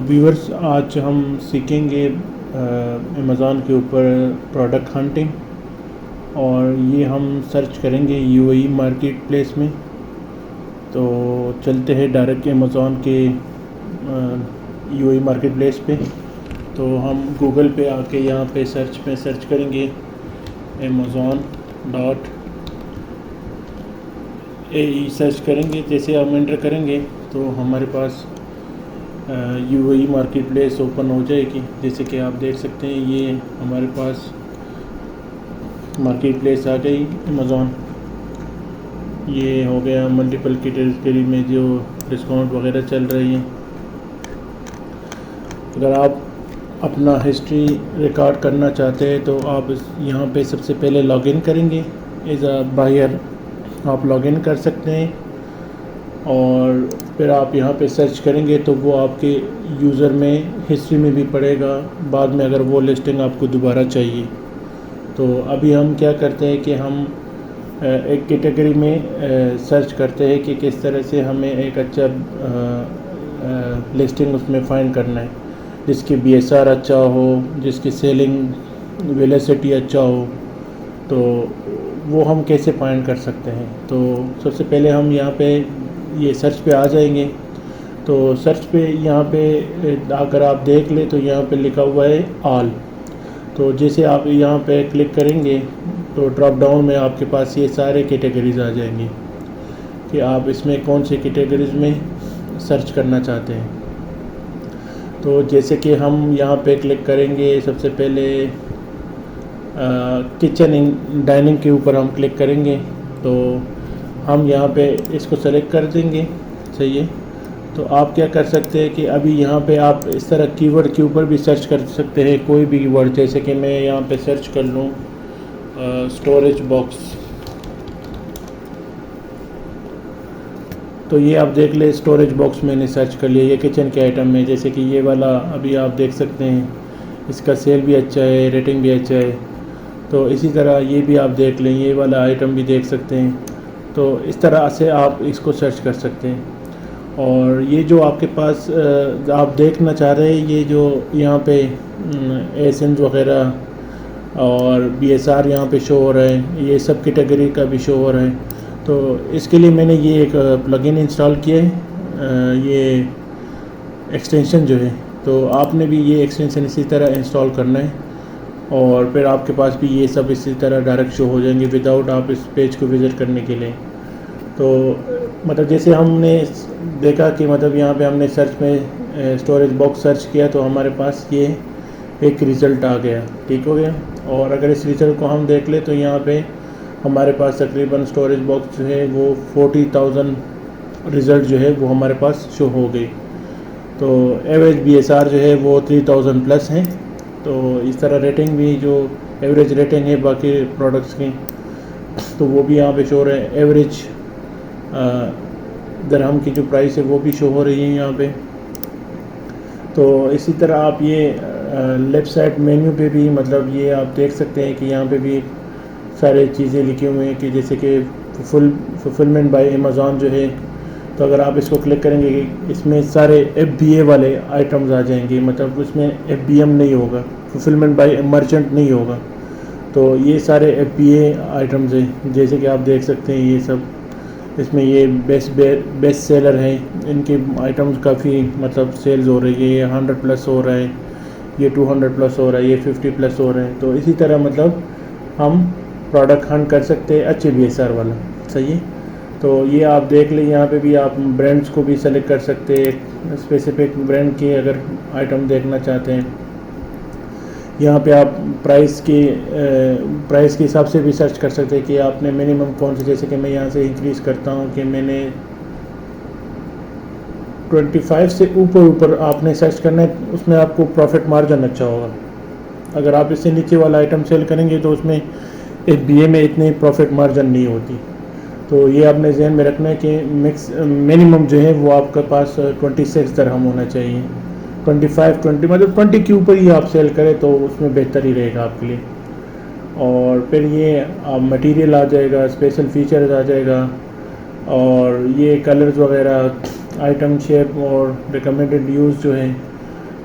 Viewers, आज हम सीखेंगे अमेज़ॉन के ऊपर प्रोडक्ट हंटिंग। और ये हम सर्च करेंगे यूएई मार्केट प्लेस में। तो चलते हैं डायरेक्ट अमेज़ॉन के यूएई मार्केट प्लेस पे। तो हम गूगल पे आके यहाँ पे सर्च करेंगे amazon.ae सर्च करेंगे। जैसे हम एंटर करेंगे तो हमारे पास यूएई मार्केट प्लेस ओपन हो जाएगी। जैसे कि आप देख सकते हैं, ये हमारे पास मार्केट प्लेस आ गई अमेज़ॉन। ये हो गया मल्टीपल कैटेगरी में जो डिस्काउंट वगैरह चल रही है। अगर आप अपना हिस्ट्री रिकॉर्ड करना चाहते हैं तो आप यहाँ पे सबसे पहले लॉगिन करेंगे। एज अ बायर आप लॉगिन कर सकते हैं और फिर आप यहाँ पे सर्च करेंगे तो वो आपके यूज़र में हिस्ट्री में भी पड़ेगा बाद में, अगर वो लिस्टिंग आपको दोबारा चाहिए। तो अभी हम क्या करते हैं कि हम एक कैटेगरी में सर्च करते हैं कि किस तरह से हमें एक अच्छा लिस्टिंग उसमें फ़ाइंड करना है, जिसकी BSR अच्छा हो, जिसकी सेलिंग वेलोसिटी अच्छा हो। तो वो हम कैसे फाइंड कर सकते हैं? तो सबसे पहले हम यहाँ पे ये सर्च पे आ जाएंगे। तो सर्च पे यहाँ पे अगर आप देख ले तो यहाँ पे लिखा हुआ है ऑल। तो जैसे आप यहाँ पे क्लिक करेंगे तो ड्रॉप डाउन में आपके पास ये सारे कैटेगरीज आ जाएंगे कि आप इसमें कौन से कैटेगरीज में सर्च करना चाहते हैं। तो जैसे कि हम यहाँ पे क्लिक करेंगे, सबसे पहले किचन इन डाइनिंग के ऊपर हम क्लिक करेंगे। तो हम यहाँ पे इसको सेलेक्ट कर देंगे। सही है। तो आप क्या कर सकते हैं कि अभी यहाँ पे आप इस तरह कीवर्ड के ऊपर भी सर्च कर सकते हैं, कोई भी कीवर्ड। जैसे कि मैं यहाँ पे सर्च कर लूँ स्टोरेज बॉक्स। तो ये आप देख ले, स्टोरेज बॉक्स मैंने सर्च कर लिया। ये किचन के आइटम में, जैसे कि ये वाला अभी आप देख सकते हैं, इसका सेल भी अच्छा है, रेटिंग भी अच्छा है। तो इसी तरह ये भी आप देख लें, ये वाला आइटम भी देख सकते हैं। तो इस तरह से आप इसको सर्च कर सकते हैं। और ये जो आपके पास आप देखना चाह रहे हैं, ये जो यहाँ पे एसेंस वगैरह और BSR यहाँ पे शो हो रहा है, ये सब कैटेगरी का भी शो हो रहा है। तो इसके लिए मैंने ये एक प्लगइन इंस्टॉल किया है, ये एक्सटेंशन जो है। तो आपने भी ये एक्सटेंशन इसी तरह इंस्टॉल करना है और फिर आपके पास भी ये सब इसी तरह डायरेक्ट शो हो जाएंगे विदाउट आप इस पेज को विज़िट करने के लिए। तो मतलब जैसे हमने देखा कि मतलब यहाँ पे हमने सर्च में स्टोरेज बॉक्स सर्च किया तो हमारे पास ये एक रिज़ल्ट आ गया। ठीक हो गया। और अगर इस रिज़ल्ट को हम देख ले तो यहाँ पे हमारे पास तकरीबन स्टोरेज बॉक्स जो है वो 40,000 रिज़ल्ट जो है वो हमारे पास शो हो गई। तो एवरेज BSR जो है वो 3000 प्लस हैं। तो इस तरह रेटिंग भी, जो एवरेज रेटिंग है बाकी प्रोडक्ट्स की, तो वो भी यहाँ पे शो हो रहे हैं। एवरेज दरहम की जो प्राइस है वो भी शो हो रही है यहाँ पे। तो इसी तरह आप ये लेफ़्ट साइड मेन्यू पे भी मतलब ये आप देख सकते हैं कि यहाँ पे भी सारे चीज़ें लिखी हुई हैं कि जैसे कि फुलफिलमेंट बाय अमेज़ॉन जो है। तो अगर आप इसको क्लिक करेंगे, इसमें सारे FBA वाले आइटम्स आ जाएंगे, मतलब उसमें FBM नहीं होगा, फुलफिलमेंट बाय मर्चेंट नहीं होगा। तो ये सारे FBA आइटम्स हैं, जैसे कि आप देख सकते हैं। ये सब इसमें ये बेस्ट सेलर हैं, इनके आइटम्स काफ़ी मतलब सेल्स हो रही है। ये 100 प्लस हो रहा है, ये 200 प्लस हो रहा है, ये 50 प्लस हो रहा है। तो इसी तरह मतलब हम प्रोडक्ट हंट कर सकते हैं अच्छे BSR वाला। सही है। तो ये आप देख लें, यहाँ पे भी आप ब्रांड्स को भी सेलेक्ट कर सकते हैं, स्पेसिफिक ब्रांड के अगर आइटम देखना चाहते हैं। यहाँ पे आप प्राइस के हिसाब से भी सर्च कर सकते हैं कि आपने मिनिमम कौन से, जैसे कि मैं यहाँ से इंक्रीज़ करता हूँ कि मैंने 25 से ऊपर आपने सर्च करना है, उसमें आपको प्रॉफिट मार्जिन अच्छा होगा। अगर आप इससे नीचे वाला आइटम सेल करेंगे तो उसमें FBA में इतनी प्रॉफिट मार्जिन नहीं होती। तो ये आपने जहन में रखना है कि मिनिमम जो है वो आपके पास 26 दरहम होना चाहिए। 25-20 मतलब 20 के ऊपर ही आप सेल करें तो उसमें बेहतर ही रहेगा आपके लिए। और फिर ये मटेरियल आ जाएगा, स्पेशल फीचर्स आ जाएगा, और ये कलर्स वगैरह, आइटम शेप और रिकमेंडेड यूज़ जो है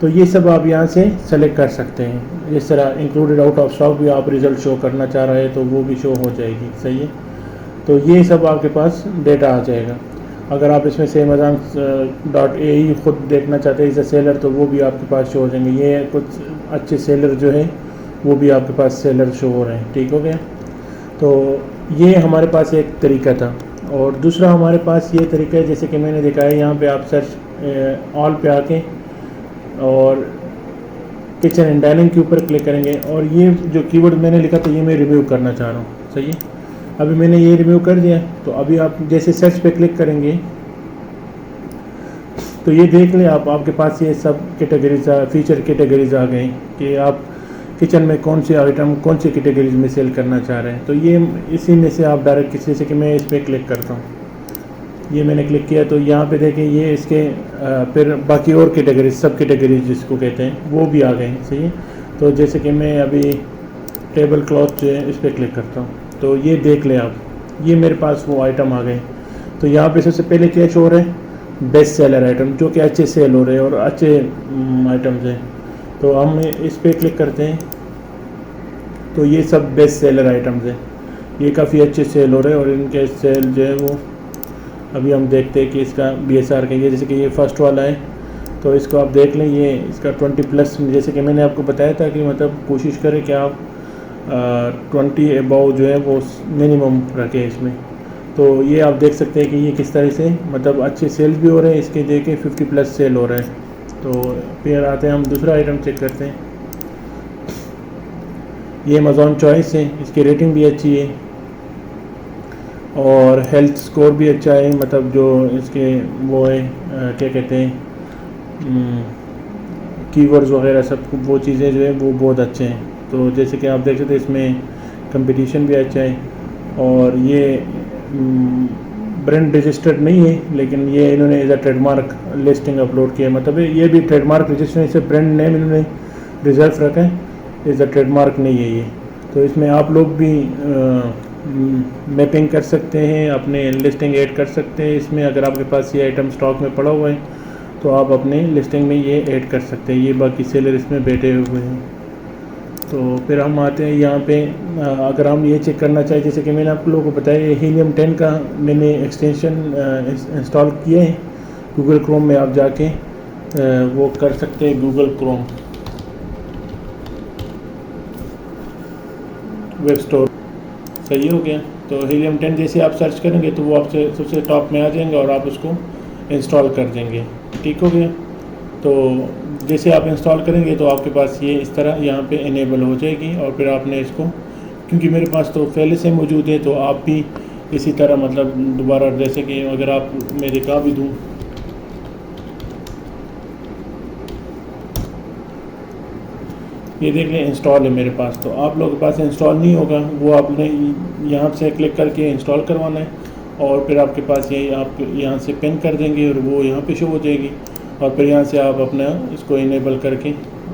तो ये सब आप यहाँ से सेलेक्ट कर सकते हैं। इस तरह इंक्लूडेड आउट ऑफ स्टॉक भी आप रिज़ल्ट शो करना चाह रहे हैं तो वो भी शो हो जाएगी। सही है, तो ये सब आपके पास डेटा आ जाएगा। अगर आप इसमें से Amazon.ai ख़ुद देखना चाहते हैं इस सेलर, तो वो भी आपके पास शो हो जाएंगे। ये कुछ अच्छे सेलर जो है वो भी आपके पास सेलर शो हो रहे हैं। ठीक हो गया, तो ये हमारे पास एक तरीका था। और दूसरा हमारे पास ये तरीका है, जैसे कि मैंने दिखाया, यहाँ पे आप सर्च ऑल पे आके और किचन एंड डाइनिंग के ऊपर क्लिक करेंगे और ये जो कीवर्ड मैंने लिखा था ये मैं रिव्यू करना चाह रहा हूँ। सही है, अभी मैंने ये रिव्यू कर दिया। तो अभी आप जैसे सर्च पे क्लिक करेंगे तो ये देख लें आपके पास ये सब कैटेगरीज फीचर कैटेगरीज आ गई कि आप किचन में कौन सी आइटम कौन सी कैटेगरीज में सेल करना चाह रहे हैं। तो ये इसी में से आप डायरेक्ट किसी से कि मैं इस पर क्लिक करता हूँ, ये मैंने क्लिक किया तो यहाँ पे देखें ये इसके फिर बाकी और कैटेगरीज सब कैटेगरीज जिसको कहते हैं वो भी आ गए। सही है, तो जैसे कि मैं अभी टेबल क्लॉथ जो है इस पर क्लिक करता हूँ तो ये देख लें आप, ये मेरे पास वो आइटम आ गए। तो यहाँ पे सबसे पहले क्या शो हो रहा है, बेस्ट सेलर आइटम, जो कि अच्छे सेल हो रहे हैं और अच्छे आइटम्स हैं। तो हम इस पर क्लिक करते हैं तो ये सब बेस्ट सेलर आइटम्स हैं, ये काफ़ी अच्छे सेल हो रहे हैं और इनके सेल जो है वो अभी हम देखते हैं कि इसका BSR का ये जैसे कि ये फर्स्ट वाला है तो इसको आप देख लें, ये इसका 20+ जैसे कि मैंने आपको बताया था कि मतलब कोशिश करें कि आप 20 अबव जो है वो मिनिमम रखें इसमें। तो ये आप देख सकते हैं कि ये किस तरह से मतलब अच्छे सेल भी हो रहे हैं, इसके देखे 50+ सेल हो रहे हैं। तो फिर आते हैं हम दूसरा आइटम चेक करते हैं, ये Amazon चॉइस है, इसकी रेटिंग भी अच्छी है और हेल्थ स्कोर भी अच्छा है, मतलब जो इसके वो है क्या कहते हैं कीवर्ड्स वगैरह सब वो चीज़ें जो है वो बहुत अच्छे हैं। तो जैसे कि आप देख सकते हैं इसमें कंपटीशन भी अच्छा है और ये ब्रांड रजिस्टर्ड नहीं है लेकिन ये इन्होंने as a trademark listing upload किया है, मतलब ये भी ट्रेडमार्क रजिस्टर से ब्रांड नेम इन्होंने रिजर्व रखा है, एज अ ट्रेडमार्क नहीं है ये। तो इसमें आप लोग भी मैपिंग कर सकते हैं, अपने लिस्टिंग ऐड कर सकते हैं इसमें। अगर आपके पास ये आइटम स्टॉक में पड़ा हुआ है तो आप अपने लिस्टिंग में ये ऐड कर सकते हैं। ये बाकी सेलर इसमें बैठे हुए हैं। तो फिर हम आते हैं यहाँ पे, अगर हम ये चेक करना चाहें, जैसे कि मैंने आप लोगों को बताया हीलियम 10 का मैंने एक्सटेंशन इंस्टॉल किया है। गूगल क्रोम में आप जाके वो कर सकते हैं, गूगल क्रोम वेब स्टोर। सही हो गया, तो हीलियम 10 जैसे आप सर्च करेंगे तो वो आपसे सबसे टॉप में आ जाएंगे और आप उसको इंस्टॉल कर देंगे। ठीक हो गया, तो जैसे आप इंस्टॉल करेंगे तो आपके पास ये इस तरह यहाँ पे इनेबल हो जाएगी और फिर आपने इसको, क्योंकि मेरे पास तो पहले से मौजूद है तो आप भी इसी तरह मतलब दोबारा, जैसे कि अगर आप मैं दिखा भी दूँ, ये देख लें इंस्टॉल है मेरे पास। तो आप लोगों के पास इंस्टॉल नहीं होगा, वो आपने यहाँ से क्लिक करके इंस्टॉल करवाना है और फिर आपके पास ये आप यहाँ से पिन कर देंगे और वो यहाँ पे शो हो जाएगी और फिर यहाँ से आप अपना इसको इनेबल करके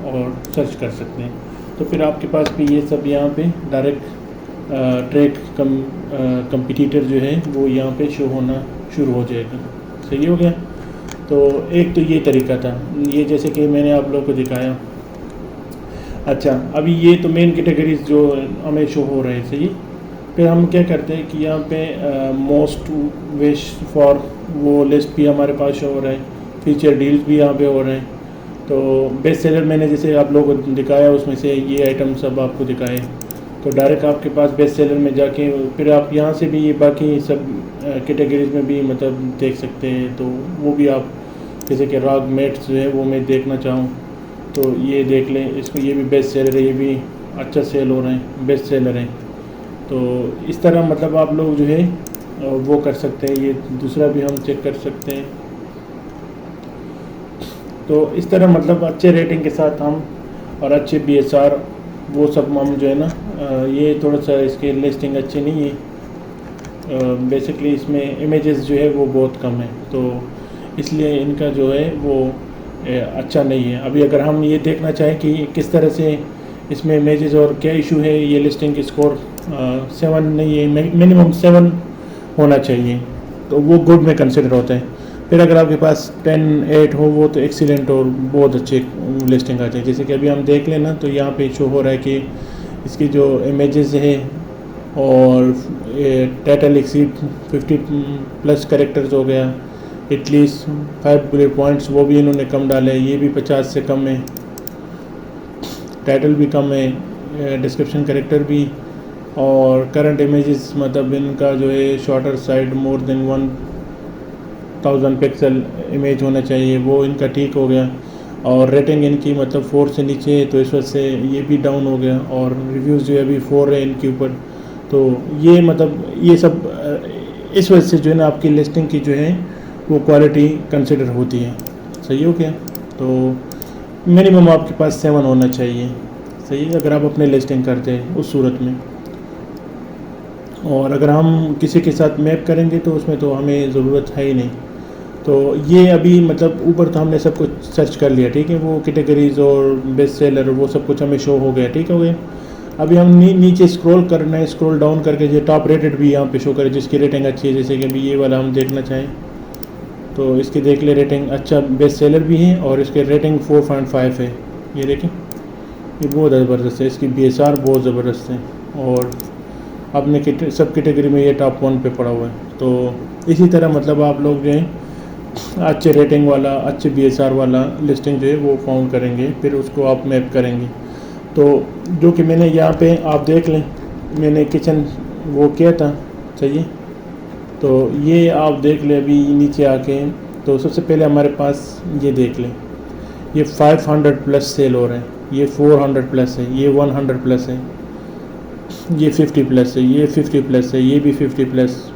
और सर्च कर सकते हैं। तो फिर आपके पास भी ये सब यहाँ पे डायरेक्ट ट्रैक कंपटीटर जो है वो यहाँ पे शो होना शुरू हो जाएगा। सही हो गया, तो एक तो ये तरीका था, ये जैसे कि मैंने आप लोगों को दिखाया। अच्छा, अभी ये तो मेन कैटेगरीज जो हमें शो हो रहे हैं। सही, फिर हम क्या करते हैं कि यहाँ पे मोस्ट विश फॉर वो लिस्ट भी हमारे पास शो हो रहा है, फीचर डील्स भी यहाँ पे हो रहे हैं। तो बेस्ट सेलर मैंने जैसे आप लोगों को दिखाया उसमें से ये आइटम सब आपको दिखाए, तो डायरेक्ट आपके पास बेस्ट सेलर में जाके फिर आप यहाँ से भी ये बाकी सब कैटेगरीज में भी मतलब देख सकते हैं। तो वो भी आप जैसे कि राग मेट्स जो है वो मैं देखना चाहूँ तो ये देख लें, इसको ये भी बेस्ट सेलर है, ये भी अच्छा सेल हो रहे हैं, बेस्ट सेलर हैं। तो इस तरह मतलब आप लोग जो है वो कर सकते हैं। ये दूसरा भी हम चेक कर सकते हैं। तो इस तरह मतलब अच्छे रेटिंग के साथ हम और अच्छे BSR वो सब हम जो है ना, ये थोड़ा सा इसके लिस्टिंग अच्छी नहीं है, बेसिकली इसमें इमेजेस जो है वो बहुत कम है, तो इसलिए इनका जो है वो अच्छा नहीं है। अभी अगर हम ये देखना चाहें कि किस तरह से इसमें इमेजेस और क्या इशू है, ये लिस्टिंग की स्कोर 7 नहीं है, मिनिमम 7 होना चाहिए, तो वो गुड में कंसिडर होता है। फिर अगर आपके पास 10, 8 हो वो तो एक्सीलेंट और बहुत अच्छे लिस्टिंग आते हैं। जैसे कि अभी हम देख लें ना, तो यहाँ पे शो हो रहा है कि इसकी जो इमेजेस है और टाइटल एक्सीड 50 प्लस कैरेक्टर्स हो गया, एटलीस्ट 5 बुलेट पॉइंट्स वो भी इन्होंने कम डाले, ये भी 50 से कम है, टाइटल भी कम है, डिस्क्रिप्शन कैरेक्टर भी, और करंट इमेजेस मतलब इनका जो है shorter side more than 1000 pixel image होना चाहिए, वो इनका ठीक हो गया। और रेटिंग इनकी मतलब 4 से नीचे है, तो इस वजह से ये भी डाउन हो गया। और रिव्यूज़ जो है अभी 4 है इनके ऊपर। तो ये मतलब ये सब इस वजह से जो है ना आपकी लिस्टिंग की जो है वो क्वालिटी कंसिडर होती है। सही हो गया? तो मिनिमम आपके पास 7 होना चाहिए, सही, अगर आप अपने लिस्टिंग करते हैं उस सूरत में। और अगर हम किसी के साथ मैप करेंगे तो उसमें तो हमें ज़रूरत है ही नहीं। तो ये अभी मतलब ऊपर तो हमने सब कुछ सर्च कर लिया, ठीक है, वो कैटेगरीज और बेस्ट सेलर वो सब कुछ हमें शो हो गया, ठीक हो गया। अभी हम नीचे स्क्रॉल करना है, स्क्रॉल डाउन करके जो टॉप रेटेड भी यहाँ पे शो करे जिसकी रेटिंग अच्छी है। जैसे कि अभी ये वाला हम देखना चाहें तो इसकी देख ले, रेटिंग अच्छा बेस्ट सेलर भी है और इसके रेटिंग 4.5 है। ये देखें, ये बहुत ज़बरदस्त है, इसकी BSR बहुत ज़बरदस्त है और अपने सब कैटेगरी में ये टॉप 1 पे पड़ा हुआ है। तो इसी तरह मतलब आप लोग जो है अच्छे रेटिंग वाला, अच्छे BSR वाला लिस्टिंग जो है वो फाउंड करेंगे, फिर उसको आप मैप करेंगे। तो जो कि मैंने यहाँ पे आप देख लें, मैंने किचन वो किया था, सही है। तो ये आप देख लें अभी नीचे आके, तो सबसे पहले हमारे पास ये देख लें, ये 500 प्लस सेल हो रहे हैं, ये 400 प्लस है, ये 100 प्लस है, ये 50 प्लस है, ये 50 प्लस है, ये भी 50 प्लस।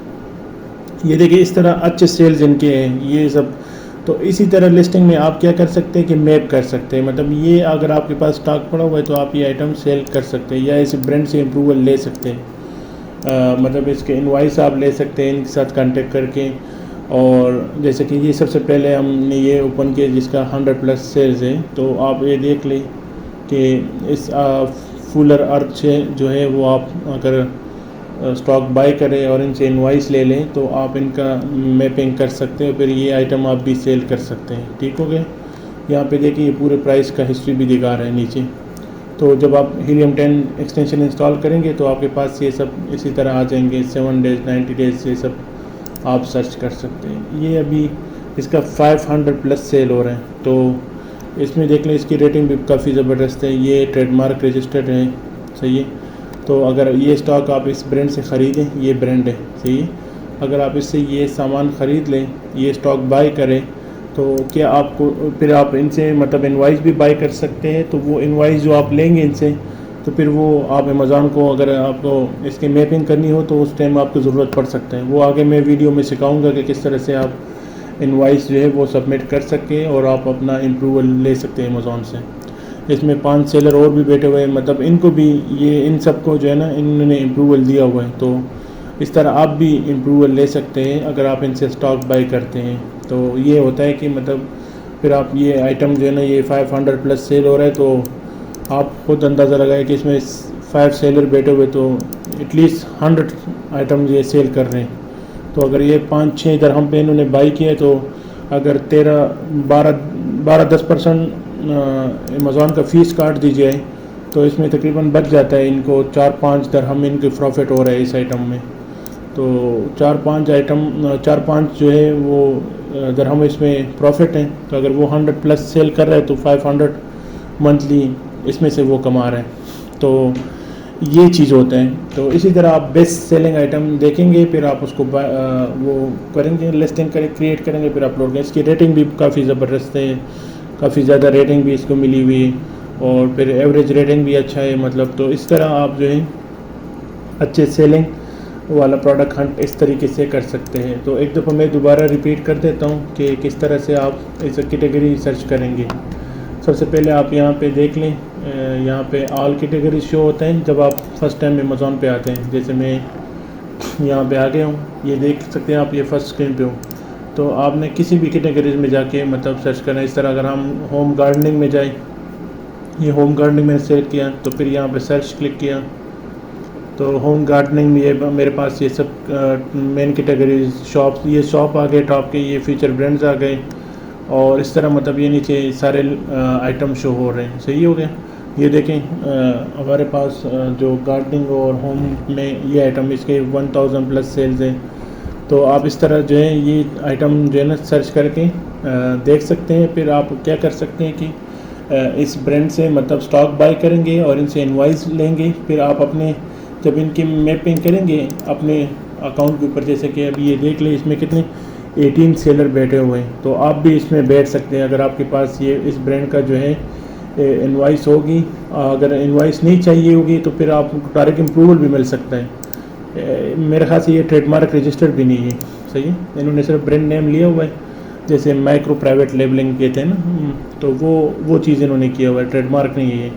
ये देखिए इस तरह अच्छे सेल्स इनके हैं ये सब। तो इसी तरह लिस्टिंग में आप क्या कर सकते हैं कि मैप कर सकते हैं, मतलब ये अगर आपके पास स्टॉक पड़ा हुआ है तो आप ये आइटम सेल कर सकते हैं या इस ब्रांड से अप्रूवल ले सकते हैं। मतलब इसके इनवाइस आप ले सकते हैं इनके साथ कांटेक्ट करके। और जैसे कि ये सबसे पहले हमने ये ओपन किया जिसका 100 प्लस सेल्स है, तो आप ये देख लें कि इस फुलर अर्थ से जो है वो आप अगर स्टॉक बाय करें और इनसे इनवाइस ले लें तो आप इनका मैपिंग कर सकते हैं, फिर ये आइटम आप भी सेल कर सकते हैं, ठीक हो गया। यहाँ पे देखिए ये पूरे प्राइस का हिस्ट्री भी दिखा रहा है नीचे। तो जब आप हीलियम 10 एक्सटेंशन इंस्टॉल करेंगे तो आपके पास ये सब इसी तरह आ जाएंगे, 7 डेज़ 90 डेज़ ये सब आप सर्च कर सकते हैं। ये अभी इसका 500 प्लस सेल हो रहा है, तो इसमें देख लें इसकी रेटिंग भी काफ़ी ज़बरदस्त है, ये ट्रेडमार्क रजिस्टर्ड है, सही है। तो अगर ये स्टॉक आप इस ब्रांड से ख़रीदें, ये ब्रांड है, सही है, अगर आप इससे ये सामान ख़रीद लें, ये स्टॉक बाय करें, तो क्या आपको फिर आप इनसे मतलब इनवाइस भी बाय कर सकते हैं। तो वो इनवाइस जो आप लेंगे इनसे, तो फिर वो आप अमेज़ॉन को अगर आपको इसकी मैपिंग करनी हो तो उस टाइम आपको ज़रूरत पड़ सकता है। वो आगे मैं वीडियो में सिखाऊंगा कि किस तरह से आप इनवाइस जो है वो सबमिट कर सकते हैं और आप अपना अप्रूवल ले सकते हैं अमेज़ॉन से। इसमें 5 सेलर और भी बैठे हुए हैं, मतलब इनको भी ये इन सबको जो है ना इन्होंने अप्रूवल दिया हुआ है। तो इस तरह आप भी अप्रूवल ले सकते हैं अगर आप इनसे स्टॉक बाय करते हैं। तो ये होता है कि मतलब फिर आप ये आइटम जो है ना ये 500 प्लस सेल हो रहा है, तो आप खुद अंदाज़ा लगाए कि इसमें 5 सेलर बैठे हुए तो एटलीस्ट 100 आइटम ये सेल कर रहे हैं। तो अगर ये 5-6 दरहम पे इन्होंने बाई किया तो अगर 13-12-10% अमेज़ॉन का फ़ीस काट दी जाए तो इसमें तकरीबन बच जाता है इनको 4-5 दरहम इनके प्रॉफिट हो रहा है इस आइटम में। तो 4-5 जो है वो दरहम इसमें प्रॉफिट है। तो अगर वो 100 प्लस सेल कर रहा है तो 500 मंथली इसमें से वो कमा रहा है। तो ये चीज़ होता है। तो इसी तरह आप बेस्ट सेलिंग आइटम देखेंगे, फिर आप उसको वो करेंगे, लिस्टिंग क्रिएट करेंगे, फिर अपलोड करेंगे। इसकी रेटिंग भी काफ़ी ज़बरदस्त है, काफ़ी ज़्यादा रेटिंग भी इसको मिली हुई है और फिर एवरेज रेटिंग भी अच्छा है। मतलब तो इस तरह आप जो है अच्छे सेलिंग वाला प्रोडक्ट हंट इस तरीके से कर सकते हैं। तो एक दफ़ा मैं दोबारा रिपीट कर देता हूँ कि किस तरह से आप इस कैटेगरी सर्च करेंगे। सबसे पहले आप यहाँ पे देख लें, यहाँ पे ऑल कैटेगरी शो होते हैं जब आप फर्स्ट टाइम अमेज़ॉन पे आते हैं। जैसे मैं यहाँ पे आ गया हूँ, ये देख सकते हैं आप, ये फर्स्ट स्क्रीन पे हूँ। तो आपने किसी भी कैटेगरीज में जाके मतलब सर्च करना है। इस तरह अगर हम होम गार्डनिंग में जाएं, ये होम गार्डनिंग मैंने सेलेक्ट किया, तो फिर यहाँ पे सर्च क्लिक किया तो होम गार्डनिंग भी है मेरे पास, ये सब मेन कैटेगरी शॉप्स, ये शॉप आ गए टॉप के, ये फीचर ब्रांड्स आ गए, और इस तरह मतलब ये नीचे सारे आइटम शो हो रहे हैं। सही हो गया। ये देखें हमारे पास जो गार्डनिंग और होम में ये आइटम, इसके 1000 प्लस सेल्स हैं। तो आप इस तरह जो है ये आइटम जो है ना सर्च करके देख सकते हैं। फिर आप क्या कर सकते हैं कि इस ब्रांड से मतलब स्टॉक बाय करेंगे और इनसे इनवाइस लेंगे। फिर आप अपने जब इनकी मैपिंग करेंगे अपने अकाउंट के ऊपर, जैसे कि अभी ये देख लें इसमें कितने 18 सेलर बैठे हुए हैं, तो आप भी इसमें बैठ सकते हैं अगर आपके पास ये इस ब्रांड का जो है इनवाइस होगी। अगर इनवाइस नहीं चाहिए होगी तो फिर आपको डायरेक्ट अप्रूवल भी मिल सकता है। मेरे ख्याल से ये ट्रेडमार्क रजिस्टर्ड भी नहीं है। सही है, इन्होंने सिर्फ ब्रांड नेम लिया हुआ है, जैसे माइक्रो प्राइवेट लेबलिंग कहते हैं ना, तो वो चीज़ इन्होंने किया हुआ है, ट्रेडमार्क नहीं है ये।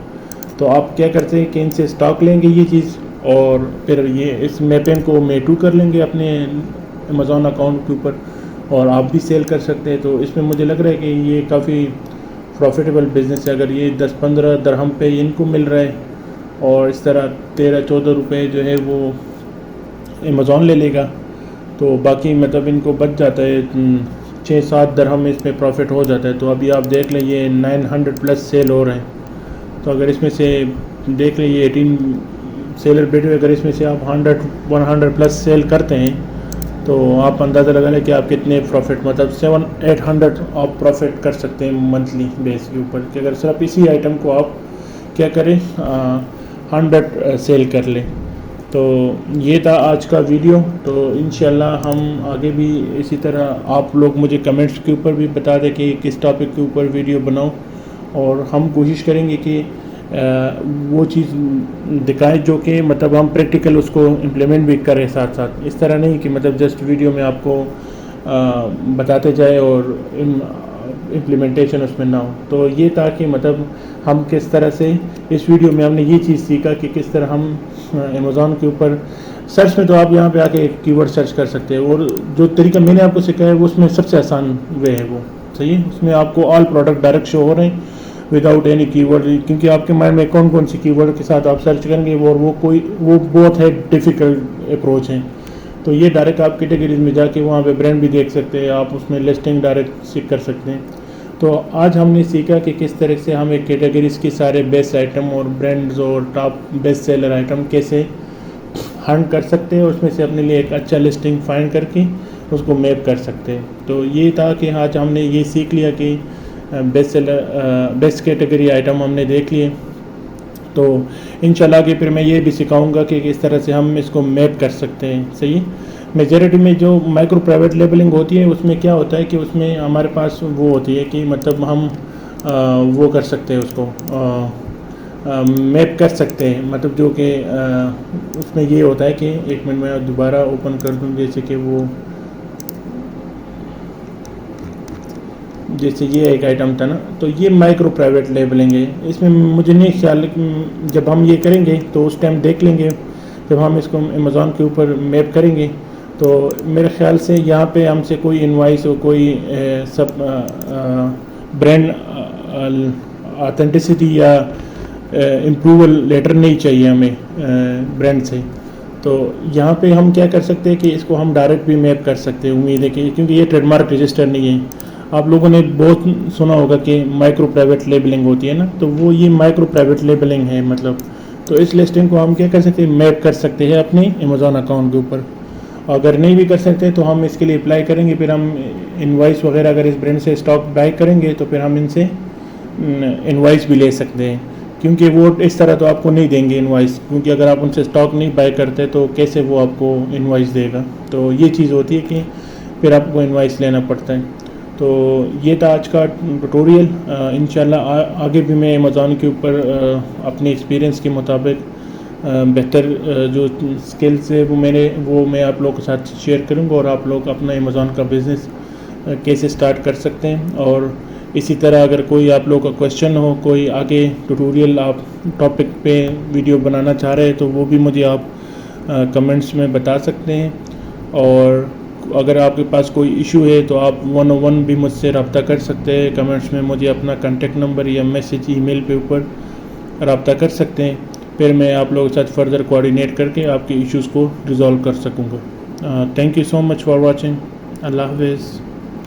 तो आप क्या करते हैं कि इनसे स्टॉक लेंगे ये चीज़, और फिर ये इस मैपिंग को मेटू कर लेंगे अपने अमेज़ॉन अकाउंट के ऊपर, और आप भी सेल कर सकते हैं। तो इसमें मुझे लग रहा है कि ये काफ़ी प्रॉफिटेबल बिज़नेस है। अगर ये 10-15 दरहम पे इनको मिल रहा है और इस तरह 13-14 रुपये जो है वो अमेज़ॉन ले लेगा, तो बाकी मतलब इनको बच जाता है 6-7 दरहम इसमें प्रॉफिट हो जाता है। तो अभी आप देख लें ये 900 प्लस सेल हो रहे हैं। तो अगर इसमें से देख लें ये 18 सेलर बैठे हुए, अगर इसमें से आप 100 प्लस सेल करते हैं तो आप अंदाज़ा लगा लें कि आप कितने प्रॉफिट मतलब 700-800 आप प्रॉफिट कर सकते हैं मंथली बेस के ऊपर, कि अगर सिर्फ इसी आइटम को आप क्या करें 100 सेल कर लें। तो ये था आज का वीडियो। तो इंशाल्लाह हम आगे भी इसी तरह, आप लोग मुझे कमेंट्स के ऊपर भी बता दें कि किस टॉपिक के ऊपर वीडियो बनाऊं, और हम कोशिश करेंगे कि वो चीज़ दिखाएं जो कि मतलब हम प्रैक्टिकल उसको इम्प्लीमेंट भी करें साथ साथ। इस तरह नहीं कि मतलब जस्ट वीडियो में आपको बताते जाए और इम्प्लीमेंटेशन उसमें ना हो। तो ये था कि मतलब हम किस तरह से इस वीडियो में हमने ये चीज़ सीखा कि किस तरह हम अमेज़ॉन के ऊपर सर्च में, तो आप यहाँ पे आके कीवर्ड सर्च कर सकते हैं, और जो तरीका मैंने आपको सिखाया है वो उसमें सबसे आसान वे है वो। सही है, उसमें आपको ऑल प्रोडक्ट डायरेक्ट शो हो रहे हैं विदाउट एनी कीवर्ड, क्योंकि आपके माइंड में कौन कौन सी कीवर्ड के साथ आप सर्च करेंगे और वो बहुत है डिफ़िकल्ट अप्रोच हैं। तो ये डायरेक्ट आप कैटेगरीज में जाके वहाँ पे ब्रांड भी देख सकते हैं, आप उसमें लिस्टिंग डायरेक्ट सीख कर सकते हैं। तो आज हमने सीखा कि किस तरह से हम एक कैटेगरीज के सारे बेस्ट आइटम और ब्रांड्स और टॉप बेस्ट सेलर आइटम कैसे हंट कर सकते हैं, उसमें से अपने लिए एक अच्छा लिस्टिंग फाइंड करके उसको मैप कर सकते हैं। तो ये था कि आज हमने ये सीख लिया कि बेस्ट कैटेगरी आइटम हमने देख लिए। तो इंशाल्लाह कि फिर मैं ये भी सिखाऊंगा कि किस तरह से हम इसको मैप कर सकते हैं। सही, मेजॉरिटी में जो माइक्रो प्राइवेट लेबलिंग होती है उसमें क्या होता है कि उसमें हमारे पास वो होती है कि मतलब हम वो कर सकते हैं उसको मैप कर सकते हैं, मतलब जो कि उसमें ये होता है कि एक मिनट में दोबारा ओपन कर दूँ, जैसे कि वो जैसे ये एक आइटम था ना, तो ये माइक्रो प्राइवेट लेबलिंग है। इसमें मुझे नहीं ख्याल जब हम ये करेंगे तो उस टाइम देख लेंगे, जब हम इसको अमेज़ॉन के ऊपर मैप करेंगे तो मेरे ख्याल से यहाँ पे हमसे कोई इनवाइस और कोई सब ब्रांड ऑथेंटिसिटी या इम्प्रूवल लेटर नहीं चाहिए हमें ब्रांड से। तो यहाँ पे हम क्या कर सकते हैं कि इसको हम डायरेक्ट भी मैप कर सकते हैं। उम्मीद है कि क्योंकि ये ट्रेडमार्क रजिस्टर नहीं है, आप लोगों ने बहुत सुना होगा कि माइक्रो प्राइवेट लेबलिंग होती है ना, तो वो ये माइक्रो प्राइवेट लेबलिंग है मतलब। तो इस लिस्टिंग को हम क्या कर सकते हैं, मैप कर सकते हैं अपने अमेज़ॉन अकाउंट के ऊपर। अगर नहीं भी कर सकते तो हम इसके लिए अप्लाई करेंगे, फिर हम इनवाइस वगैरह अगर इस ब्रांड से स्टॉक बाय करेंगे तो फिर हम इनसे इनवाइस भी ले सकते हैं, क्योंकि वो इस तरह तो आपको नहीं देंगे इनवाइस, क्योंकि अगर आप उनसे स्टॉक नहीं बाय करते तो कैसे वो आपको इनवाइस देगा। तो ये चीज़ होती है कि फिर आपको इनवाइस लेना पड़ता है। तो ये था आज का ट्यूटोरियल। इंशाल्लाह आगे भी मैं अमेज़ॉन के ऊपर अपने एक्सपीरियंस के मुताबिक बेहतर जो स्किल्स है वो मैं आप लोगों के साथ शेयर करूंगा, और आप लोग अपना अमेज़ॉन का बिज़नेस कैसे स्टार्ट कर सकते हैं। और इसी तरह अगर कोई आप लोग का क्वेश्चन हो, कोई आगे ट्यूटोरियल आप टॉपिक पे वीडियो बनाना चाह रहे हैं तो वो भी मुझे आप कमेंट्स में बता सकते हैं। और अगर आपके पास कोई इशू है तो आप 101 भी मुझसे रब्ता कर सकते हैं। कमेंट्स में मुझे अपना कॉन्टेक्ट नंबर या मैसेज ईमेल पे ऊपर रब्ता कर सकते हैं। फिर मैं आप लोगों के साथ फर्दर कोऑर्डिनेट करके आपके इश्यूज़ को रिजॉल्व कर सकूँगा। Thank you so much for watching. अल्लाह हाफिज़।